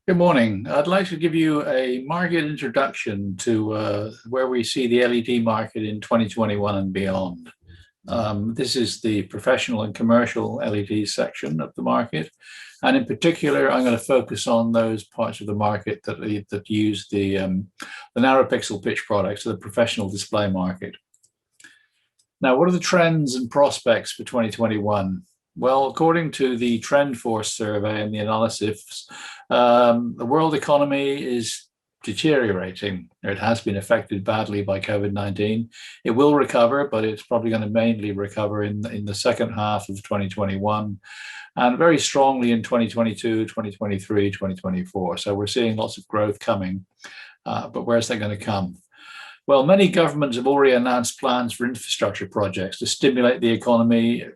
Good morning. I'd like to give you a market introduction to where we see the LED market in 2021 and beyond. This is the professional and commercial LED section of the market. And in particular, I'm going to focus on those parts of the market that use the narrow pixel pitch products, the professional display market. Now, what are the trends and prospects for 2021? Well, according to the TrendForce survey and the analysis, the world economy is deteriorating. It has been affected badly by COVID-19. It will recover, but it's probably going to mainly recover in the second half of 2021 and very strongly in 2022, 2023, 2024. So we're seeing lots of growth coming, but where's that going to come? Well, many governments have already announced plans for infrastructure projects to stimulate the economy,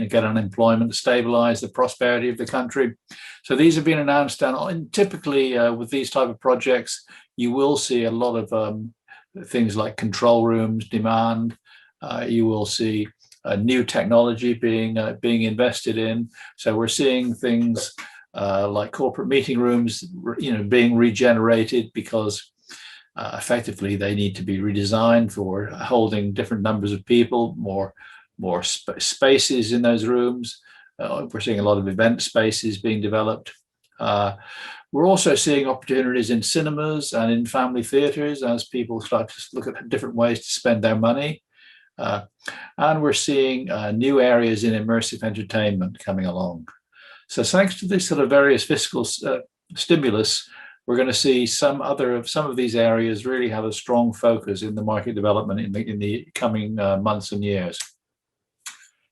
get unemployment, stabilize the prosperity of the country. So these have been announced, and typically with these type of projects, you will see a lot of things like control rooms demand. You will see new technology being invested in. So we're seeing things like corporate meeting rooms, being regenerated because effectively they need to be redesigned for holding different numbers of people, more spaces in those rooms. We're seeing a lot of event spaces being developed. We're also seeing opportunities in cinemas and in family theaters as people start to look at different ways to spend their money. And we're seeing new areas in immersive entertainment coming along. So thanks to this sort of various fiscal stimulus, we're going to see some of these areas really have a strong focus in the market development in the coming months and years.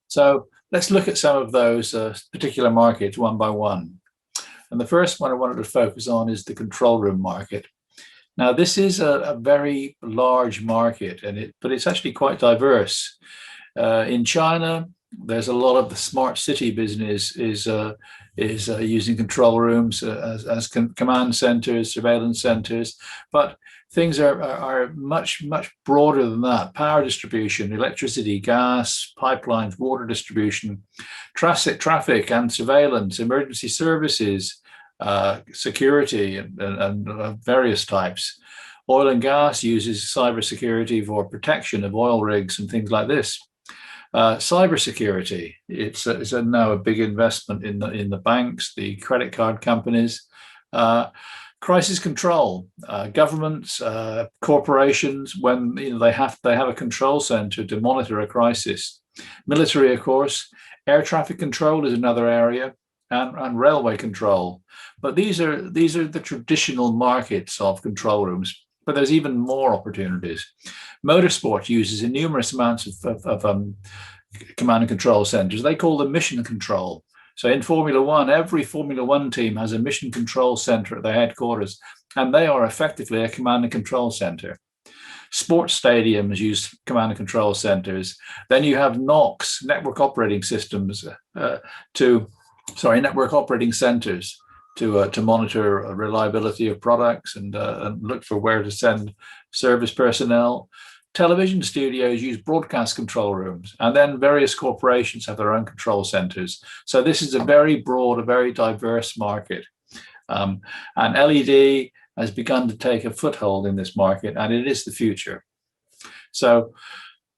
So let's look at some of those particular markets one by one. And the first one I wanted to focus on is the control room market. Now, this is a very large market, but it's actually quite diverse. In China, there's a lot of the smart city business is using control rooms as command centers, surveillance centers, but things are much broader than that. Power distribution, electricity, gas, pipelines, water distribution, traffic and surveillance, emergency services, security, and various types. Oil and gas uses cybersecurity for protection of oil rigs and things like this. Cybersecurity, it's now a big investment in the banks, the credit card companies. Crisis control, governments, corporations, when they have a control center to monitor a crisis. Military, of course. Air traffic control is another area, and railway control. But these are the traditional markets of control rooms. But there's even more opportunities. Motorsport uses enormous amounts of command and control centers. They call them mission control. So in Formula One, every Formula One team has a mission control center at their headquarters, and they are effectively a command and control center. Sports stadiums use command and control centers. Then you have NOCs, network operating systems, network operating centers to monitor reliability of products and look for where to send service personnel. Television studios use broadcast control rooms, and then various corporations have their own control centers. So this is a very broad, a very diverse market. And LED has begun to take a foothold in this market, and it is the future. So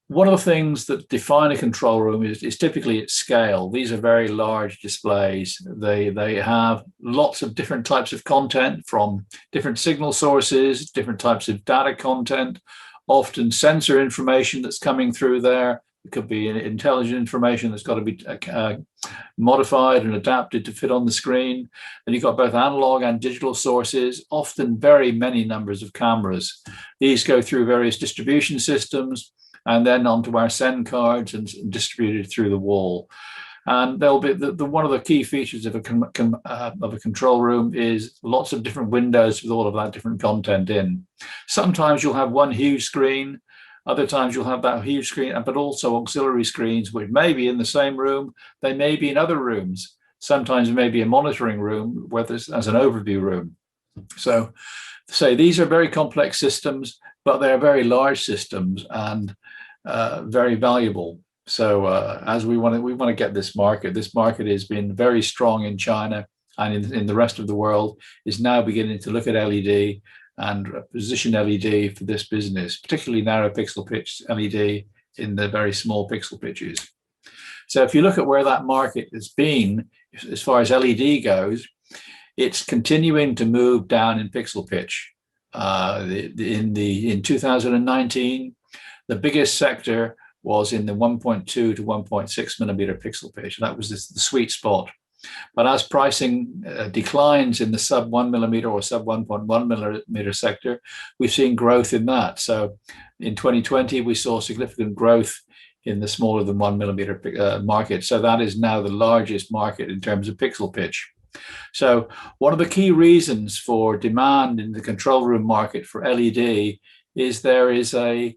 one of the things that define a control room is typically its scale. These are very large displays. They have lots of different types of content from different signal sources, different types of data content, often sensor information that's coming through there. It could be intelligent information that's got to be modified and adapted to fit on the screen. And you've got both analog and digital sources, often very many numbers of cameras. These go through various distribution systems and then onto our send cards and distributed through the wall. And there'll be one of the key features of a control room is lots of different windows with all of that different content in. Sometimes you'll have one huge screen. Other times you'll have that huge screen, but also auxiliary screens, which may be in the same room. They may be in other rooms. Sometimes it may be a monitoring room, whether it's as an overview room. So these are very complex systems, but they're very large systems and very valuable. So as we want to get this market has been very strong in China and in the rest of the world is now beginning to look at LED and position LED for this business, particularly narrow pixel pitch LED in the very small pixel pitches. So if you look at where that market has been, as far as LED goes, it's continuing to move down in pixel pitch. In 2019, the biggest sector was in the 1.2 to 1.6 millimeter pixel pitch. That was the sweet spot. But as pricing declines in the sub 1 millimeter or sub 1.1 millimeter sector, we've seen growth in that. So in 2020, we saw significant growth in the smaller than 1 millimeter market. So that is now the largest market in terms of pixel pitch. So one of the key reasons for demand in the control room market for LED is there is a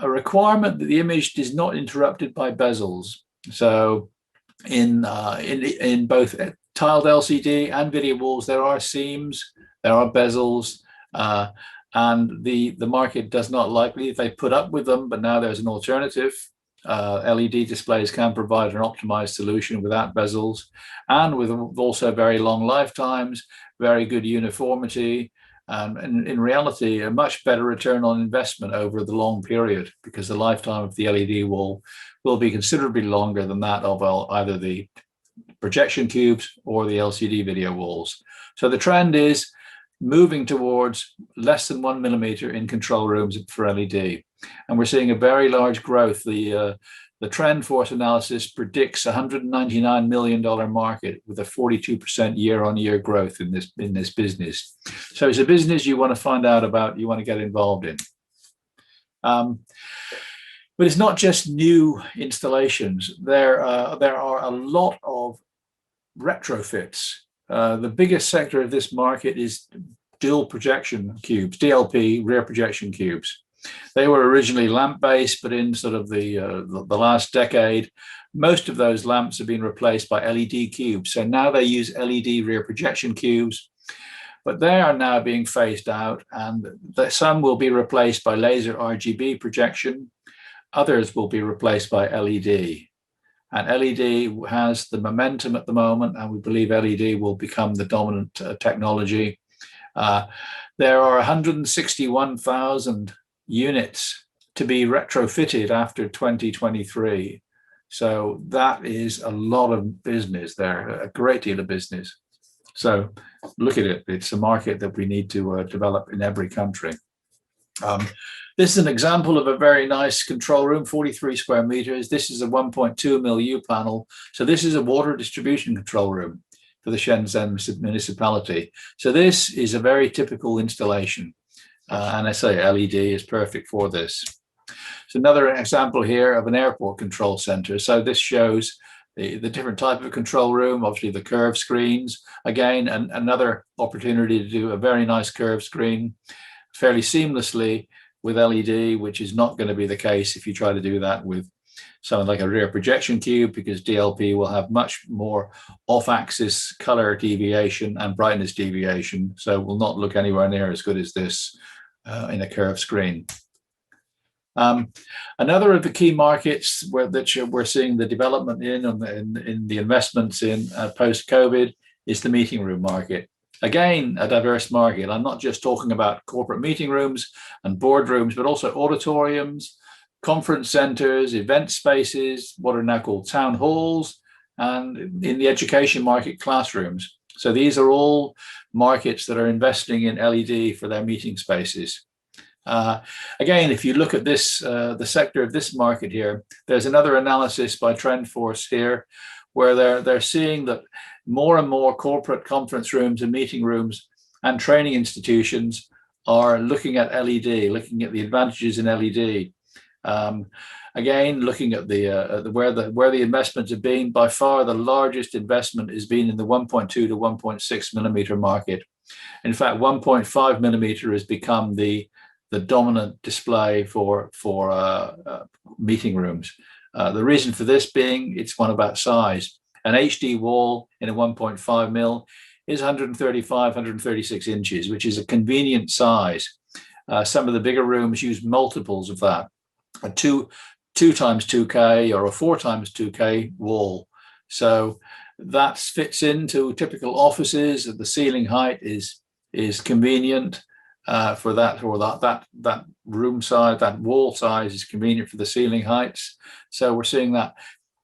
requirement that the image is not interrupted by bezels. So in both tiled LCD and video walls, there are seams, there are bezels, and the market does not likely, if they put up with them, but now there's an alternative. LED displays can provide an optimized solution without bezels and with also very long lifetimes, very good uniformity, and in reality, a much better return on investment over the long period, because the lifetime of the LED wall will be considerably longer than that of either the projection cubes or the LCD video walls. So the trend is moving towards less than 1 millimeter in control rooms for LED. And we're seeing a very large growth. The TrendForce analysis predicts $199 million market with a 42% year-on-year growth in this business. So it's a business you want to find out about, you want to get involved in. But it's not just new installations. There are a lot of retrofits. The biggest sector of this market is dual projection cubes, DLP, rear projection cubes. They were originally lamp-based, but in sort of the last decade, most of those lamps have been replaced by LED cubes. So now they use LED rear projection cubes, but they are now being phased out, and some will be replaced by laser RGB projection. Others will be replaced by LED. And LED has the momentum at the moment, and we believe LED will become the dominant technology. There are 161,000 units to be retrofitted after 2023. So that is a lot of business there, a great deal of business. So look at it. It's a market that we need to develop in every country. This is an example of a very nice control room, 43 square meters. This is a 1.2 mil U panel. So this is a water distribution control room for the Shenzhen municipality. So this is a very typical installation. And I say LED is perfect for this. So another example here of an airport control center. So this shows the different type of control room, obviously the curved screens. Again, another opportunity to do a very nice curved screen fairly seamlessly with LED, which is not going to be the case if you try to do that with something like a rear projection cube, because DLP will have much more off-axis color deviation and brightness deviation, so will not look anywhere near as good as this in a curved screen. Another of the key markets that we're seeing the development in the investments in post-COVID is the meeting room market. Again, a diverse market. I'm not just talking about corporate meeting rooms and boardrooms, but also auditoriums, conference centers, event spaces, what are now called town halls, and in the education market, classrooms. So these are all markets that are investing in LED for their meeting spaces. Again, if you look at this, the sector of this market here, there's another analysis by TrendForce here, where they're seeing that more and more corporate conference rooms and meeting rooms and training institutions are looking at LED, looking at the advantages in LED. Again, looking at where the investments have been, by far the largest investment has been in the 1.2 to 1.6 millimeter market. In fact, 1.5 millimeter has become the dominant display for meeting rooms. The reason for this being, it's one about size. An HD wall in a 1.5 mil is 135, 136 inches, which is a convenient size. Some of the bigger rooms use multiples of that, a 2 times 2K or a 4 times 2K wall. So that fits into typical offices. The ceiling height is convenient for that, or that room size, that wall size is convenient for the ceiling heights. So we're seeing that.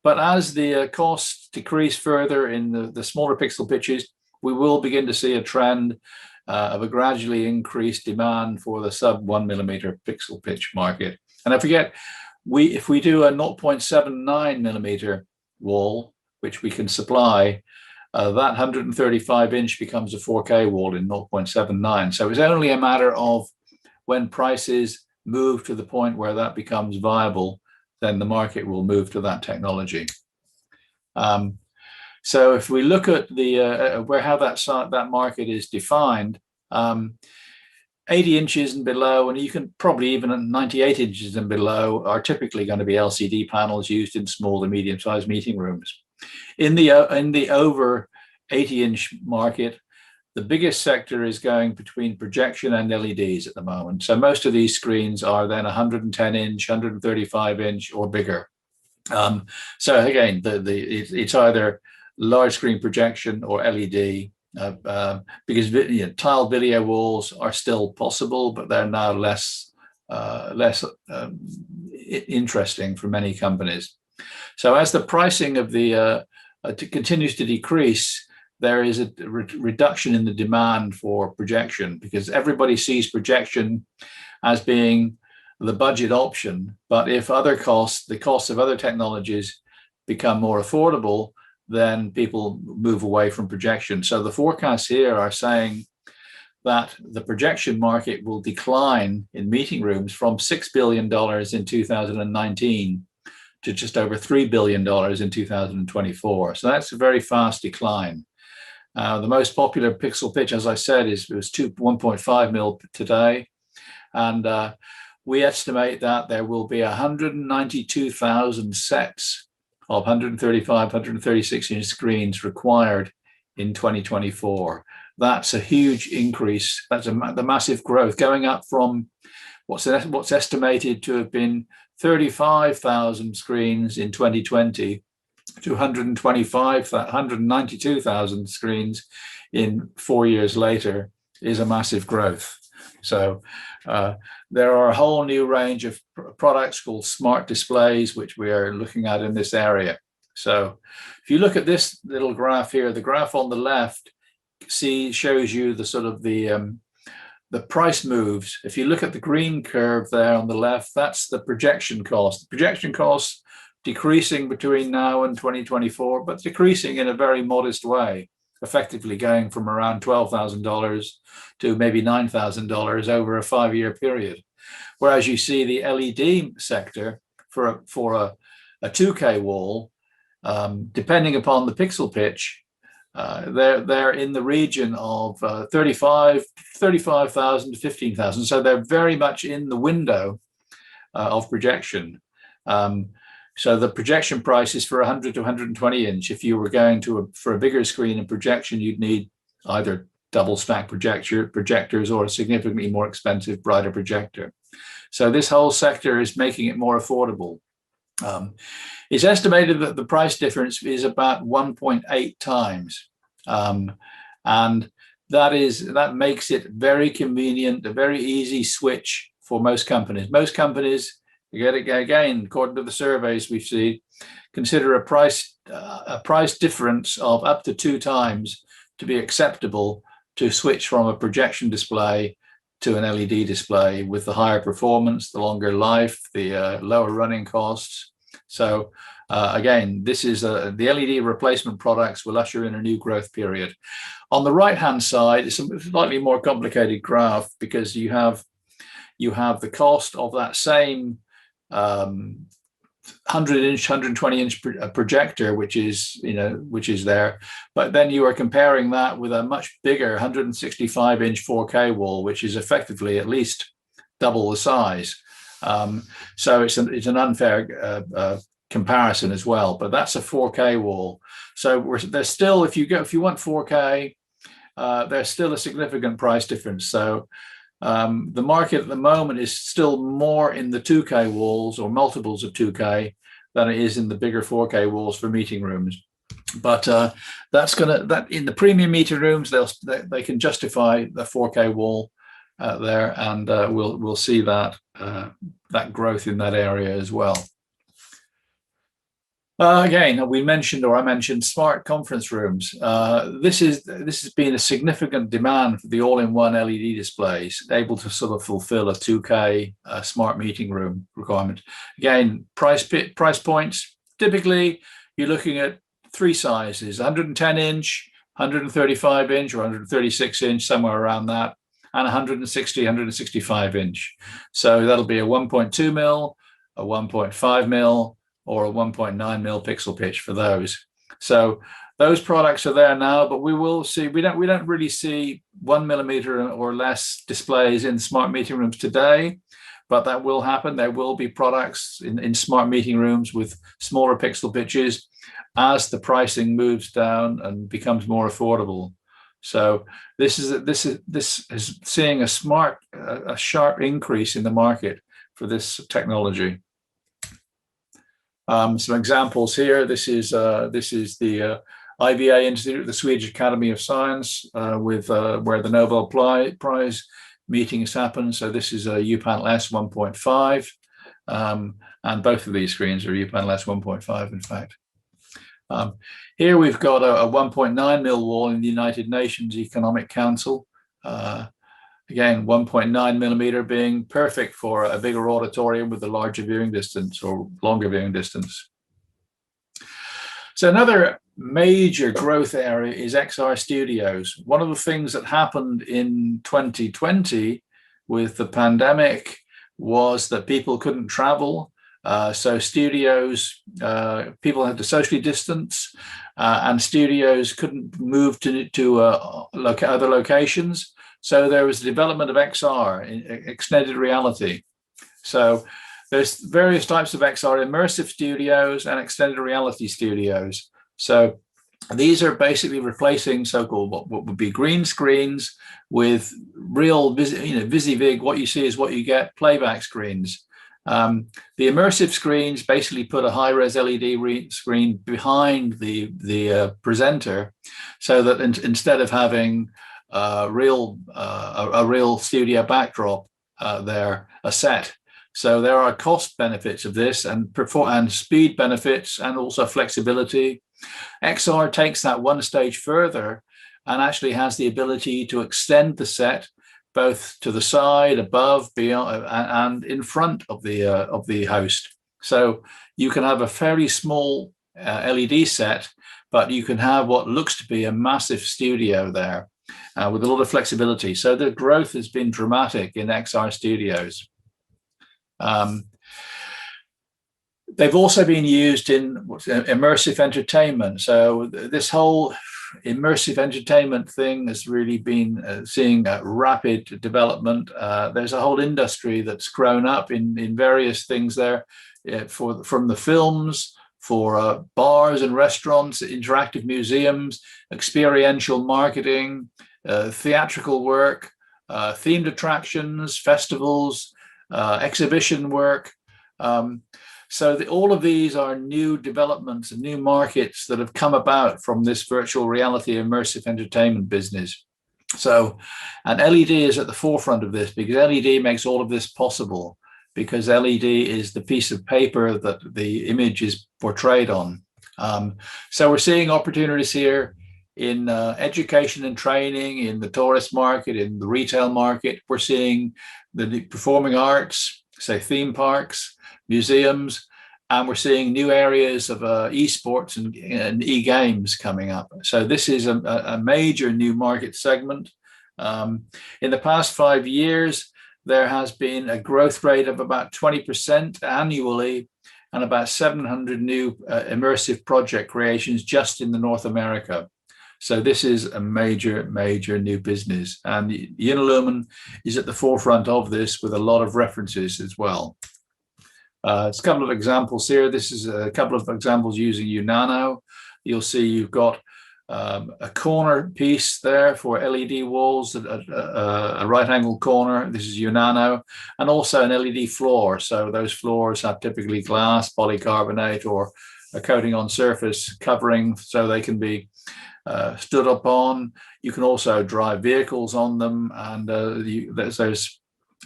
But as the costs decrease further in the smaller pixel pitches, we will begin to see a trend of a gradually increased demand for the sub 1 millimeter pixel pitch market. And don't forget, if we do a 0.79 millimeter wall, which we can supply, that 135 inch becomes a 4K wall in 0.79. So it's only a matter of when prices move to the point where that becomes viable, then the market will move to that technology. So if we look at the how that market is defined, 80 inches and below, and you can probably even at 98 inches and below, are typically going to be LCD panels used in small to medium-sized meeting rooms. In the over 80-inch market, the biggest sector is going between projection and LEDs at the moment. So most of these screens are then 110-inch, 135-inch, or bigger. So again, it's either large screen projection or LED, because tiled video walls are still possible, but they're now less interesting for many companies. So as the pricing of the continues to decrease, there is a reduction in the demand for projection, because everybody sees projection as being the budget option. But if the costs of other technologies become more affordable, then people move away from projection. So the forecasts here are saying that the projection market will decline in meeting rooms from $6 billion in 2019 to just over $3 billion in 2024. So that's a very fast decline. The most popular pixel pitch, as I said, was 1.5 mil today. And we estimate that there will be 192,000 sets of 135, 136 inch screens required in 2024. That's a huge increase. That's the massive growth, going up from what's estimated to have been 35,000 screens in 2020 to 192,000 screens in 4 years later is a massive growth. So there are a whole new range of products called smart displays, which we are looking at in this area. So if you look at this little graph here, the graph on the left shows you the sort of the price moves. If you look at the green curve there on the left, that's the projection cost. The projection cost decreasing between now and 2024, but decreasing in a very modest way, effectively going from around $12,000 to maybe $9,000 over a 5-year period. Whereas you see the LED sector for a 2K wall, depending upon the pixel pitch, they're in the region of 35,000 to 15,000. So they're very much in the window of projection. So the projection price is for 100 to 120 inch. If you were going for a bigger screen and projection, you'd need either double stack projectors or a significantly more expensive, brighter projector. So this whole sector is making it more affordable. It's estimated that the price difference is about 1.8 times. And that makes it very convenient, a very easy switch for most companies. Most companies, again, according to the surveys we've seen, consider a price difference of up to 2 times to be acceptable to switch from a projection display to an LED display, with the higher performance, the longer life, the lower running costs. So again, this is the LED replacement products will usher in a new growth period. On the right-hand side, it's a slightly more complicated graph, because you have the cost of that same 100-inch, 120-inch projector, which is there, but then you are comparing that with a much bigger 165-inch 4K wall, which is effectively at least double the size. So it's an unfair comparison as well. But that's a 4K wall. So there's still, if you want 4K, there's still a significant price difference. So the market at the moment is still more in the 2K walls or multiples of 2K than it is in the bigger 4K walls for meeting rooms. But that's that in the premium meeting rooms, they can justify the 4K wall there, and we'll see that that growth in that area as well. Again, we mentioned, or I mentioned, smart conference rooms. This has been a significant demand for the all-in-one LED displays, able to sort of fulfill a 2K smart meeting room requirement. Again, price points. Typically, you're looking at three sizes: 110-inch, 135-inch, or 136-inch, somewhere around that, and 160, 165-inch. So that'll be a 1.2 mil, a 1.5 mil, or a 1.9 mil pixel pitch for those. So those products are there now, but we will see, we don't really see 1 millimeter or less displays in smart meeting rooms today, but that will happen. There will be products in smart meeting rooms with smaller pixel pitches as the pricing moves down and becomes more affordable. So this is seeing a sharp increase in the market for this technology. Some examples here. This is the IVA Institute, the Swedish Academy of Science, with where the Nobel Prize meetings happen. So this is a uPanel S 1.5, and both of these screens are uPanel S 1.5, in fact. Here we've got a 1.9 mil wall in the United Nations Economic Council. Again, 1.9 millimeter being perfect for a bigger auditorium with a larger viewing distance or longer viewing distance. So another major growth area is XR studios. One of the things that happened in 2020 with the pandemic was that people couldn't travel. So studios, people had to socially distance, and studios couldn't move to other locations. So there was the development of XR, extended reality. So there's various types of XR: immersive studios and extended reality studios. So these are basically replacing so-called what would be green screens with real, VisiVig. What you see is what you get, playback screens. The immersive screens basically put a high-res LED screen behind the presenter, so that instead of having a real studio backdrop there, a set. So there are cost benefits of this, and speed benefits, and also flexibility. XR takes that one stage further and actually has the ability to extend the set both to the side, above, beyond, and in front of the host. So you can have a fairly small LED set, but you can have what looks to be a massive studio there with a lot of flexibility. So the growth has been dramatic in XR studios. They've also been used in immersive entertainment. So this whole immersive entertainment thing has really been seeing a rapid development. There's a whole industry that's grown up in various things there, from the films, for bars and restaurants, interactive museums, experiential marketing, theatrical work, themed attractions, festivals, exhibition work. So all of these are new developments and new markets that have come about from this virtual reality immersive entertainment business. So, and LED is at the forefront of this, because LED makes all of this possible, because LED is the piece of paper that the image is portrayed on. So we're seeing opportunities here in education and training, in the tourist market, in the retail market. We're seeing the performing arts, say theme parks, museums, and we're seeing new areas of esports and e-games coming up. So this is a major new market segment. In the past 5 years, there has been a growth rate of about 20% annually, and about 700 new immersive project creations just in North America. So this is a major, major new business. And Unilumin is at the forefront of this with a lot of references as well. It's a couple of examples here. This is a couple of examples using UNANO. You'll see you've got a corner piece there for LED walls, a right angle corner. This is UNANO, and also an LED floor. So those floors have typically glass, polycarbonate, or a coating on surface covering so they can be stood up on. You can also drive vehicles on them, and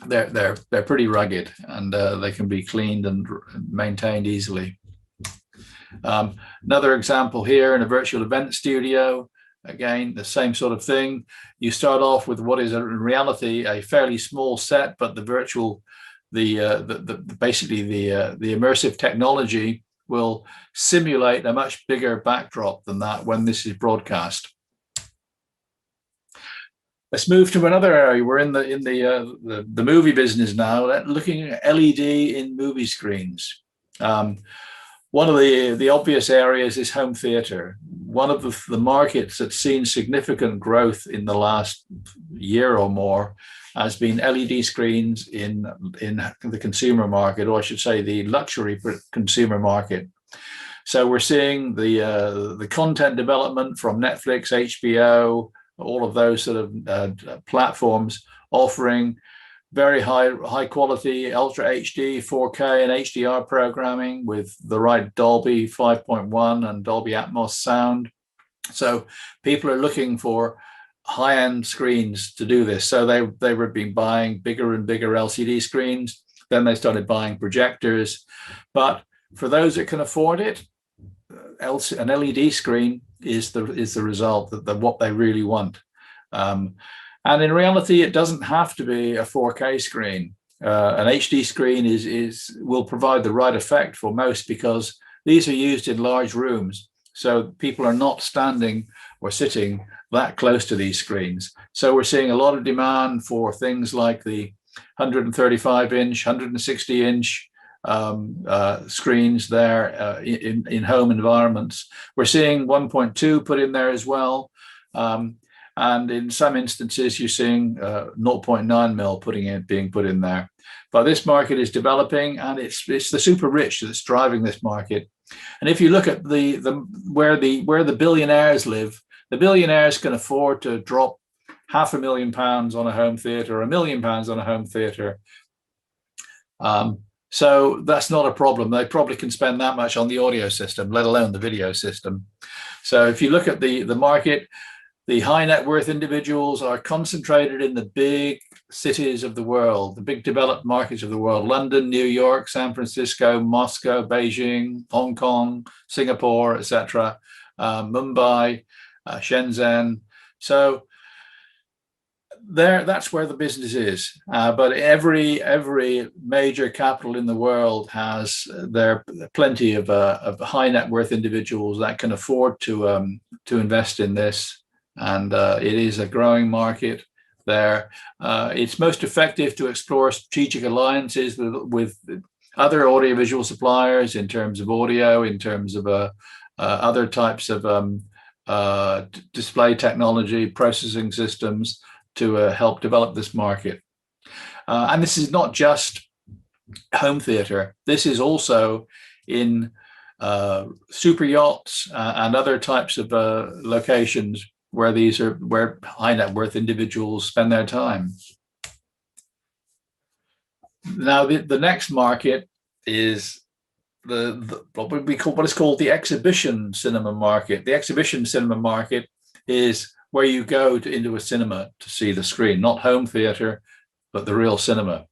they're pretty rugged, and they can be cleaned and maintained easily. Another example here in a virtual event studio. Again, the same sort of thing. You start off with what is in reality a fairly small set, but basically the immersive technology will simulate a much bigger backdrop than that when this is broadcast. Let's move to another area. We're in the movie business now, looking at LED in movie screens. One of the obvious areas is home theater. One of the markets that's seen significant growth in the last year or more has been LED screens in the consumer market, or I should say the luxury consumer market. So we're seeing the content development from Netflix, HBO, all of those sort of platforms offering very high quality Ultra HD, 4K and HDR programming with the right Dolby 5.1 and Dolby Atmos sound. So people are looking for high-end screens to do this. So they were been buying bigger and bigger LCD screens. Then they started buying projectors. But for those that can afford it, an LED screen is the result of what they really want. And in reality, it doesn't have to be a 4K screen. An HD screen will provide the right effect for most, because these are used in large rooms. So people are not standing or sitting that close to these screens. So we're seeing a lot of demand for things like the 135-inch, 160-inch screens there in home environments. We're seeing 1.2 put in there as well. And in some instances, you're seeing 0.9 mil being put in there. But this market is developing, and it's the super rich that's driving this market. And if you look at where the billionaires live, the billionaires can afford to drop £500,000 on a home theatre, or £1 million on a home theatre. So that's not a problem. They probably can spend that much on the audio system, let alone the video system. So if you look at the market, the high net worth individuals are concentrated in the big cities of the world, the big developed markets of the world: London, New York, San Francisco, Moscow, Beijing, Hong Kong, Singapore, etc., Mumbai, Shenzhen. So that's where the business is. But every major capital in the world has plenty of high net worth individuals that can afford to invest in this. And it is a growing market there. It's most effective to explore strategic alliances with other audiovisual suppliers in terms of audio, in terms of other types of display technology, processing systems to help develop this market. And this is not just home theater. This is also in super yachts and other types of locations where high net worth individuals spend their time. Now, the next market is what is called the exhibition cinema market. The exhibition cinema market is where you go into a cinema to see the screen, not home theater, but the real cinema.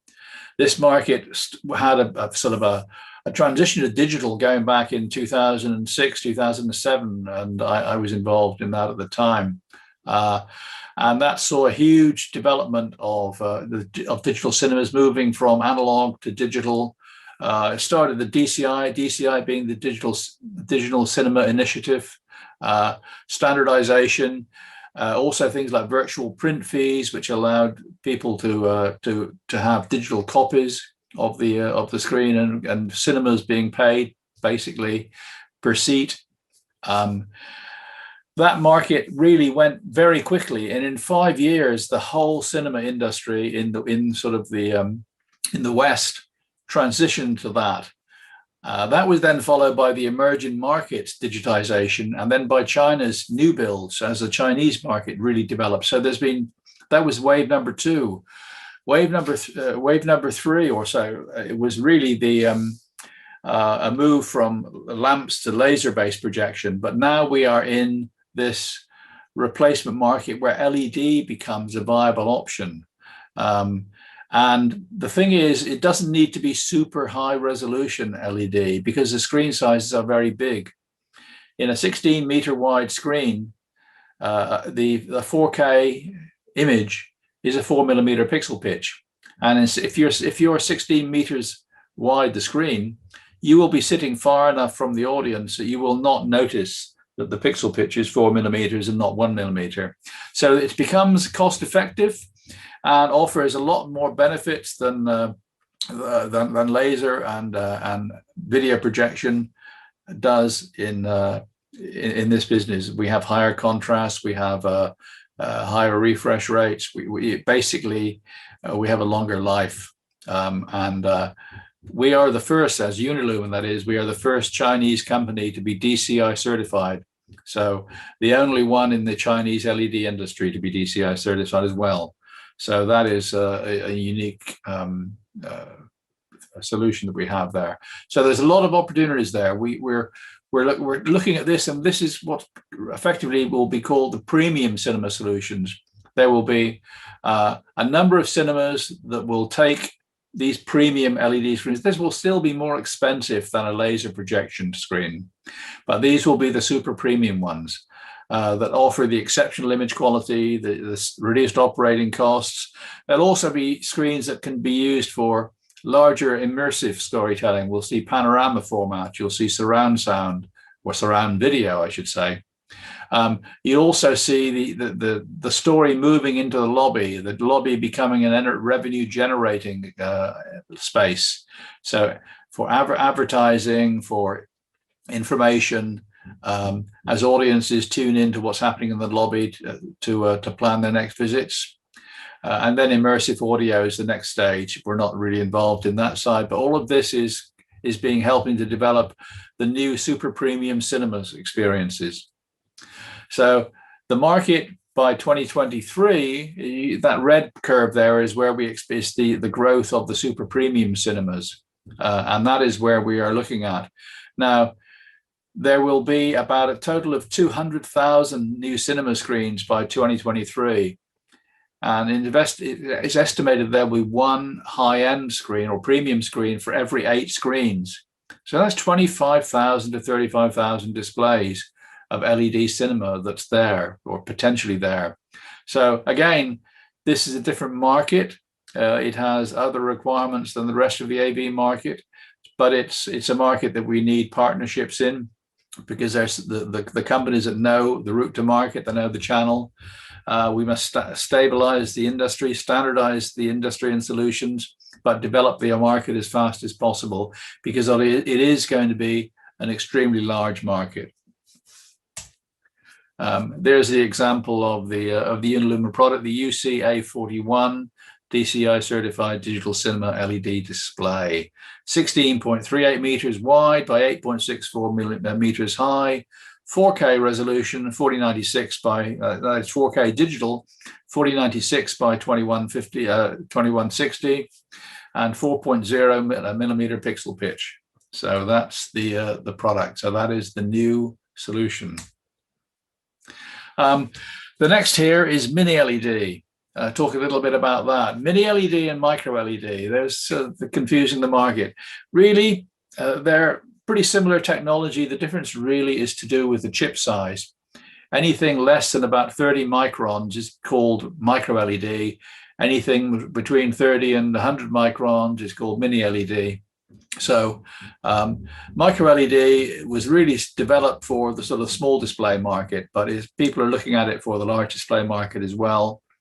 This market had a sort of a transition to digital going back in 2006, 2007, and I was involved in that at the time. And that saw a huge development of digital cinemas moving from analog to digital. It started the DCI being the Digital Cinema Initiative, standardization, also things like virtual print fees, which allowed people to have digital copies of the screen, and cinemas being paid basically per seat. That market really went very quickly, and in 5 years, the whole cinema industry in the West transitioned to that. That was then followed by the emerging markets digitization, and then by China's new builds as the Chinese market really developed. So that was wave number 2. Wave number 3 or so, it was really a move from lamps to laser-based projection, but now we are in this replacement market where LED becomes a viable option. And the thing is, it doesn't need to be super high resolution LED because the screen sizes are very big. In a 16-meter wide screen, the 4K image is a 4mm pixel pitch. And if you're 16 meters wide, the screen, you will be sitting far enough from the audience that you will not notice that the pixel pitch is 4mm and not 1mm. So it becomes cost effective and offers a lot more benefits than laser and video projection does in this business. We have higher contrast, we have higher refresh rates. We basically have a longer life, and we are the first, as Unilumin, that is, we are the first Chinese company to be DCI certified. So the only one in the Chinese LED industry to be DCI certified as well. So that is a unique solution that we have there. So there's a lot of opportunities there. We're looking at this, and this is what effectively will be called the premium cinema solutions. There will be a number of cinemas that will take these premium LED screens. This will still be more expensive than a laser projection screen, but these will be the super premium ones that offer the exceptional image quality, the reduced operating costs. There'll also be screens that can be used for larger immersive storytelling. We'll see panorama format, you'll see surround sound, or surround video, I should say. You'll also see the story moving into the lobby becoming an revenue generating space. So for advertising, for information, as audiences tune into what's happening in the lobby to plan their next visits. And then immersive audio is the next stage. We're not really involved in that side, but all of this is helping to develop the new super premium cinemas experiences. So the market by 2023, that red curve there is where we expect the growth of the super premium cinemas. And that is where we are looking at. Now, there will be about a total of 200,000 new cinema screens by 2023. And it's estimated there will be one high-end screen or premium screen for every 8 screens. So that's 25,000 to 35,000 displays of LED cinema that's there or potentially there. So again, this is a different market. It has other requirements than the rest of the AV market, but it's a market that we need partnerships in, because there's the companies that know the route to market, they know the channel. We must stabilize the industry, standardize the industry and solutions, but develop the market as fast as possible, because it is going to be an extremely large market. There's the example of the Unilumin product, the UC-A41 DCI certified digital cinema LED display, 16.38 meters wide by 8.64 meters high, 4K resolution, 4096 by that's 4K digital, 4096 by 2160, and 4.0 millimeter pixel pitch. So that's the product. So that is the new solution. The next here is mini LED. Talk a little bit about that. Mini LED and micro LED. There's confusing the market. Really, they're pretty similar technology. The difference really is to do with the chip size. Anything less than about 30 microns is called micro LED. Anything between 30 and 100 microns is called mini LED. So micro LED was really developed for the sort of small display market, but people are looking at it for the large display market as well.